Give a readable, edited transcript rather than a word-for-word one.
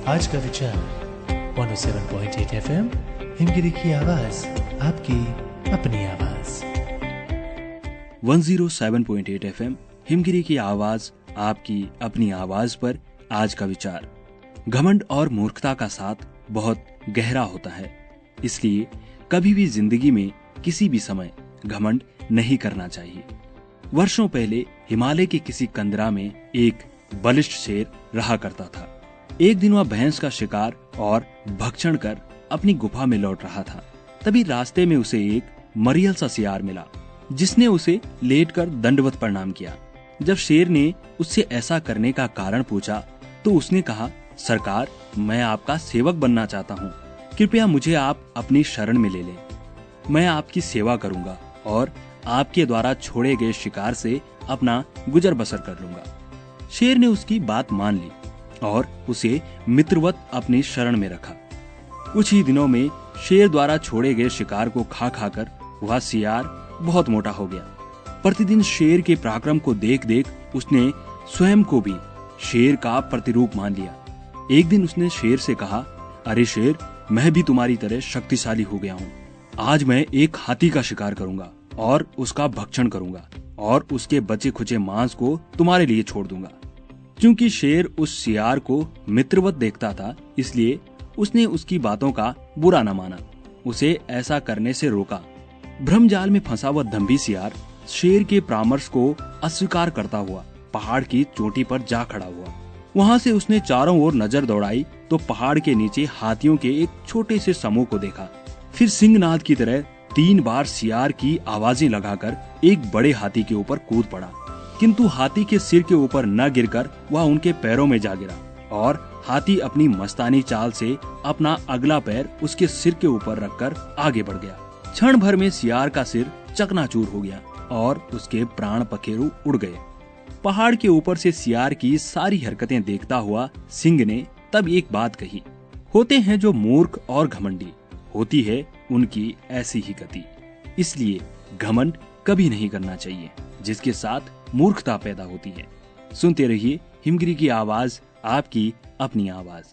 आज का विचार 107.8 FM हिमगिरी की आवाज, आपकी अपनी आवाज। 107.8 FM हिमगिरी की आवाज, आपकी अपनी आवाज पर आज का विचार। घमंड और मूर्खता का साथ बहुत गहरा होता है, इसलिए कभी भी जिंदगी में किसी भी समय घमंड नहीं करना चाहिए। वर्षों पहले हिमालय के किसी कंदरा में एक बलिष्ठ शेर रहा करता था। एक दिन वह भैंस का शिकार और भक्षण कर अपनी गुफा में लौट रहा था। तभी रास्ते में उसे एक मरियल सा सियार मिला, जिसने उसे लेटकर दंडवत प्रणाम किया। जब शेर ने उससे ऐसा करने का कारण पूछा तो उसने कहा, सरकार, मैं आपका सेवक बनना चाहता हूँ, कृपया मुझे आप अपनी शरण में ले लें। मैं आपकी सेवा करूंगा और आपके द्वारा छोड़े गए शिकार से अपना गुजर बसर कर लूंगा। शेर ने उसकी बात मान ली और उसे मित्रवत अपनी शरण में रखा। कुछ ही दिनों में शेर द्वारा छोड़े गए शिकार को खा खाकर वह सियार बहुत मोटा हो गया। प्रतिदिन शेर के पराक्रम को देख देख उसने स्वयं को भी शेर का प्रतिरूप मान लिया। एक दिन उसने शेर से कहा, अरे शेर, मैं भी तुम्हारी तरह शक्तिशाली हो गया हूँ। आज मैं एक हाथी का शिकार करूंगा और उसका भक्षण करूंगा और उसके बचे खुचे मांस को तुम्हारे लिए छोड़ दूंगा। क्योंकि शेर उस सियार को मित्रवत देखता था, इसलिए उसने उसकी बातों का बुरा न माना, उसे ऐसा करने से रोका। भ्रमजाल में फंसा हुआ दंभी सियार शेर के परामर्श को अस्वीकार करता हुआ पहाड़ की चोटी पर जा खड़ा हुआ। वहाँ से उसने चारों ओर नजर दौड़ाई तो पहाड़ के नीचे हाथियों के एक छोटे से समूह को देखा। फिर सिंहनाद की तरह 3 बार सियार की आवाजें लगाकर एक बड़े हाथी के ऊपर कूद पड़ा, किंतु हाथी के सिर के ऊपर न गिरकर वह उनके पैरों में जा गिरा और हाथी अपनी मस्तानी चाल से अपना अगला पैर उसके सिर के ऊपर रखकर आगे बढ़ गया। क्षण भर में सियार का सिर चकनाचूर हो गया और उसके प्राण पखेरु उड़ गए। पहाड़ के ऊपर से सियार की सारी हरकतें देखता हुआ सिंह ने तब एक बात कही, होते हैं जो मूर्ख और घमंडी, होती है उनकी ऐसी ही गति। इसलिए घमंड कभी नहीं करना चाहिए, जिसके साथ मूर्खता पैदा होती है। सुनते रहिए हिमगिरी की आवाज, आपकी अपनी आवाज।